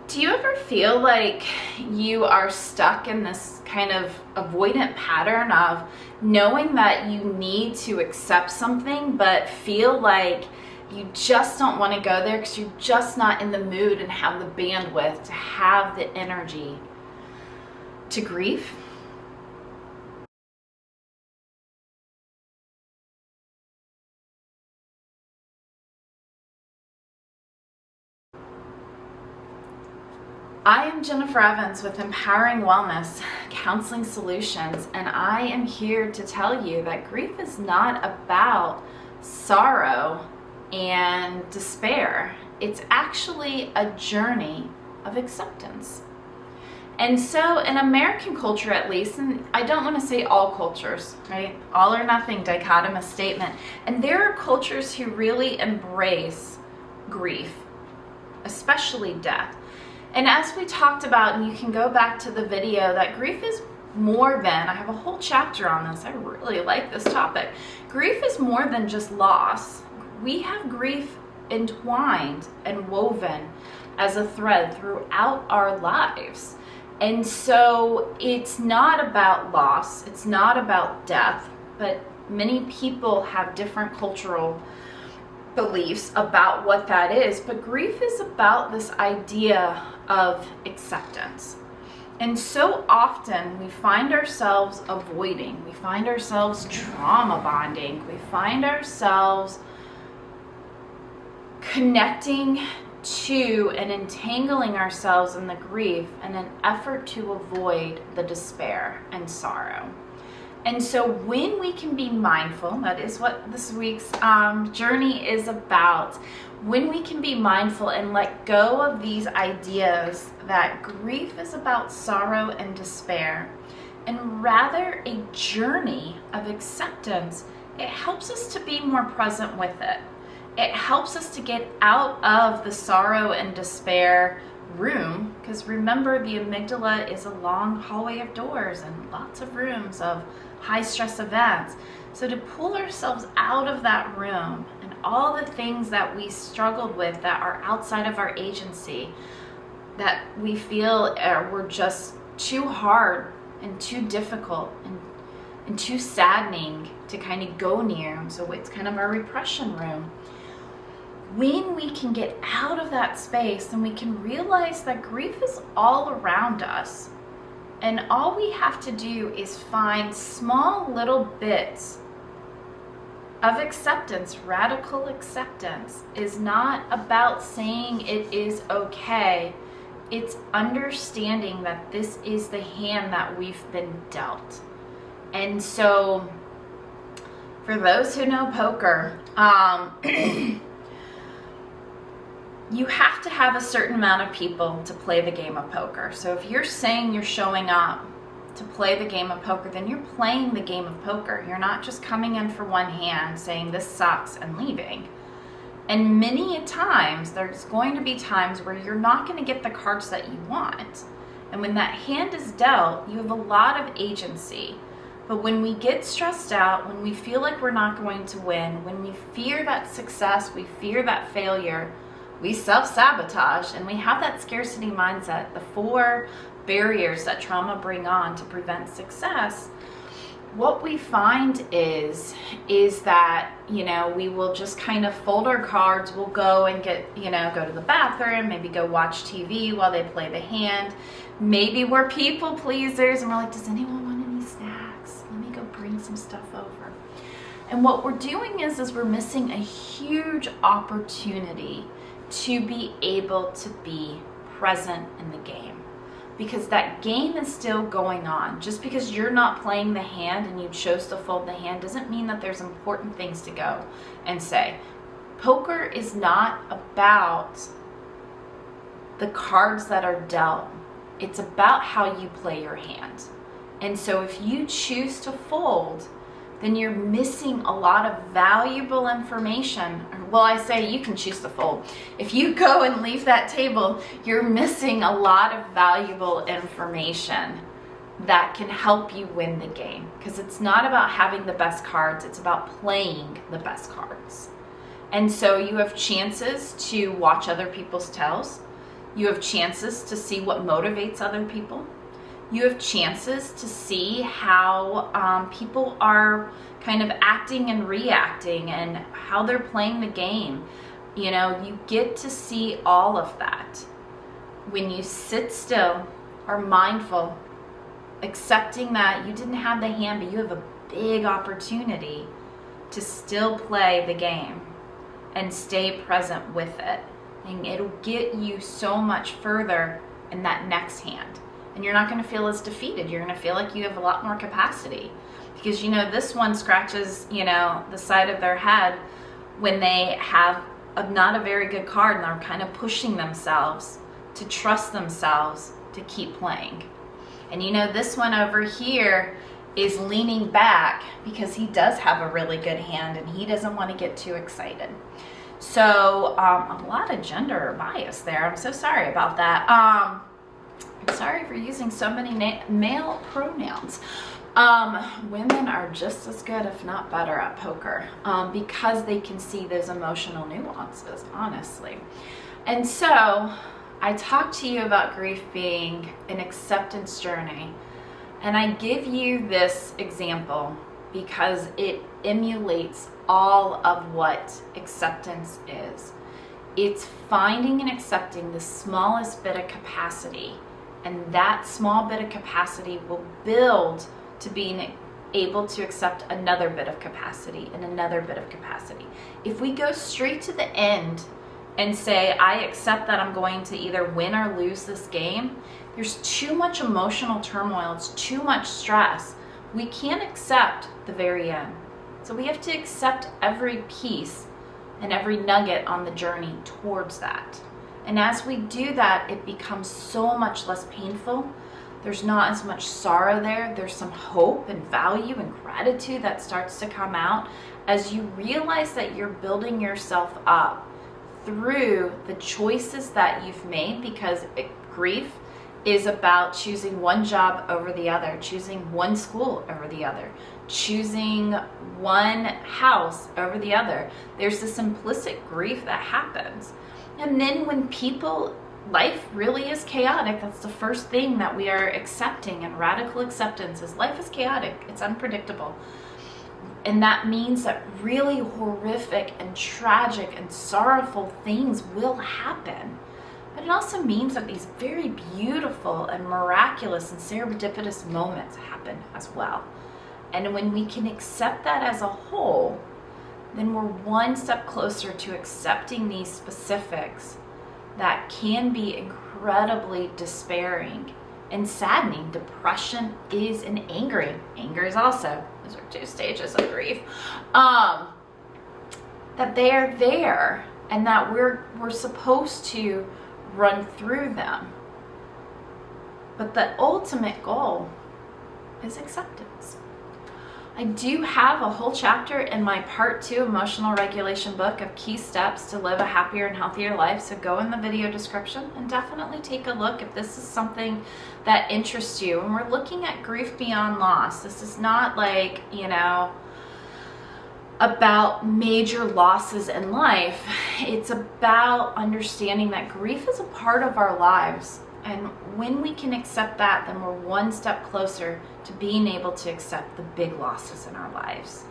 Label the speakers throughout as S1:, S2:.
S1: Do you ever feel like you are stuck in this kind of avoidant pattern of knowing that you need to accept something, but feel like you just don't want to go there because you're just not in the mood and have the bandwidth to have the energy to grieve? I am Jennifer Evans with Empowering Wellness Counseling Solutions, and I am here to tell you that grief is not about sorrow and despair. It's actually a journey of acceptance. And so in American culture, at least, and I don't want to say all cultures, right? All or nothing dichotomous statement. And there are cultures who really embrace grief, especially death. And as we talked about, and you can go back to the video, that grief is more than, I have a whole chapter on this, I really like this topic. Grief is more than just loss. We have grief entwined and woven as a thread throughout our lives. And so it's not about loss, it's not about death, but many people have different cultural beliefs about what that is. But grief is about this idea of acceptance. And so often we find ourselves avoiding, we find ourselves trauma bonding, we find ourselves connecting to and entangling ourselves in the grief in an effort to avoid the despair and sorrow. And so when we can be mindful, that is what this week's journey is about, when we can be mindful and let go of these ideas that grief is about sorrow and despair, and rather a journey of acceptance, it helps us to be more present with it. It helps us to get out of the sorrow and despair room, because remember, the amygdala is a long hallway of doors and lots of rooms of high stress events. So to pull ourselves out of that room and all the things that we struggled with that are outside of our agency, that we feel were just too hard and too difficult and too saddening to kind of go near. So it's kind of our repression room. When we can get out of that space, then we can realize that grief is all around us. And all we have to do is find small little bits of acceptance. Radical acceptance is not about saying it is okay. It's understanding that this is the hand that we've been dealt. And so, for those who know poker, you have to have a certain amount of people to play the game of poker. So if you're saying you're showing up to play the game of poker, then you're playing the game of poker. You're not just coming in for one hand saying this sucks and leaving. And many times, there's going to be times where you're not going to get the cards that you want. And when that hand is dealt, you have a lot of agency. But when we get stressed out, when we feel like we're not going to win, when we fear that success, we fear that failure, we self-sabotage, and we have that scarcity mindset, the 4 barriers that trauma bring on to prevent success. What we find is that, we will just kind of fold our cards, we'll go and get, go to the bathroom, maybe go watch TV while they play the hand. Maybe we're people pleasers and we're like, does anyone want any snacks? Let me go bring some stuff over. And what we're doing is we're missing a huge opportunity to be able to be present in the game, because that game is still going on. Just because you're not playing the hand and you chose to fold the hand doesn't mean that there's important things to go and say. Poker is not about the cards that are dealt. It's about how you play your hand. And so if you choose to fold, then you're missing a lot of valuable information. Well, I say you can choose to fold. If you go and leave that table, you're missing a lot of valuable information that can help you win the game. Because it's not about having the best cards, it's about playing the best cards. And so you have chances to watch other people's tells, You have chances to see what motivates other people. You have chances to see how people are kind of acting and reacting and how they're playing the game. You know, you get to see all of that. When you sit still, are mindful, accepting that you didn't have the hand, but you have a big opportunity to still play the game and stay present with it. And it'll get you so much further in that next hand. And you're not going to feel as defeated. You're going to feel like you have a lot more capacity. Because, you know, this one scratches, you know, the side of their head when they have not a very good card and they're kind of pushing themselves to trust themselves to keep playing. And, you know, this one over here is leaning back because he does have a really good hand and he doesn't want to get too excited. So a lot of gender bias there. I'm so sorry about that. I'm sorry for using so many male pronouns. Women are just as good, if not better, at poker because they can see those emotional nuances, honestly. And so I talked to you about grief being an acceptance journey. And I give you this example because it emulates all of what acceptance is. It's finding and accepting the smallest bit of capacity, and that small bit of capacity will build to being able to accept another bit of capacity and another bit of capacity. If we go straight to the end and say, I accept that I'm going to either win or lose this game, there's too much emotional turmoil, it's too much stress. We can't accept the very end. So we have to accept every piece and every nugget on the journey towards that. And as we do that, it becomes so much less painful. There's not as much sorrow there. There's some hope and value and gratitude that starts to come out as you realize that you're building yourself up through the choices that you've made, because grief is about choosing one job over the other, choosing one school over the other, choosing one house over the other. There's this implicit grief that happens. And then when life really is chaotic, that's the first thing that we are accepting, and radical acceptance is life is chaotic, it's unpredictable. And that means that really horrific and tragic and sorrowful things will happen. But it also means that these very beautiful and miraculous and serendipitous moments happen as well. And when we can accept that as a whole, then we're one step closer to accepting these specifics that can be incredibly despairing and saddening. Depression is an anger. Anger is also, those are two stages of grief. That they are there and that we're supposed to run through them. But the ultimate goal is acceptance. I do have a whole chapter in my Part 2 Emotional Regulation book of key steps to live a happier and healthier life. So go in the video description and definitely take a look if this is something that interests you. And we're looking at grief beyond loss. This is not like, about major losses in life. It's about understanding that grief is a part of our lives. And when we can accept that, then we're one step closer to being able to accept the big losses in our lives.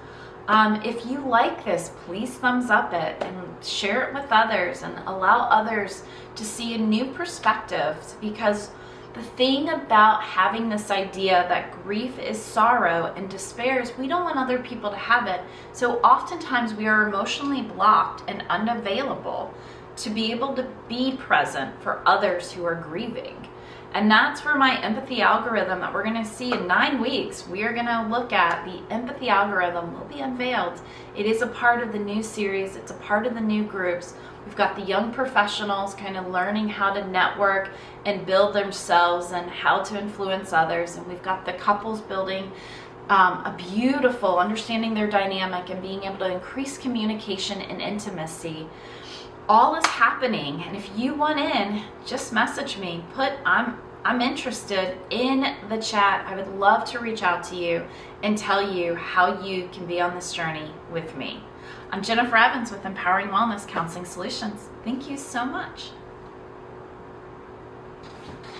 S1: If you like this, please thumbs up it and share it with others and allow others to see a new perspective, because the thing about having this idea that grief is sorrow and despair is we don't want other people to have it. So oftentimes we are emotionally blocked and unavailable to be able to be present for others who are grieving. And that's where my empathy algorithm that we're going to see in 9 weeks, we are going to look at the empathy algorithm will be unveiled. It is a part of the new series. It's a part of the new groups. We've got the young professionals kind of learning how to network and build themselves and how to influence others. And we've got the couples building a beautiful understanding their dynamic and being able to increase communication and intimacy. All is happening, and if you want in, just message me. Put I'm interested in the chat. I would love to reach out to you and tell you how you can be on this journey with me. I'm Jennifer Evans with Empowering Wellness Counseling Solutions. Thank you so much.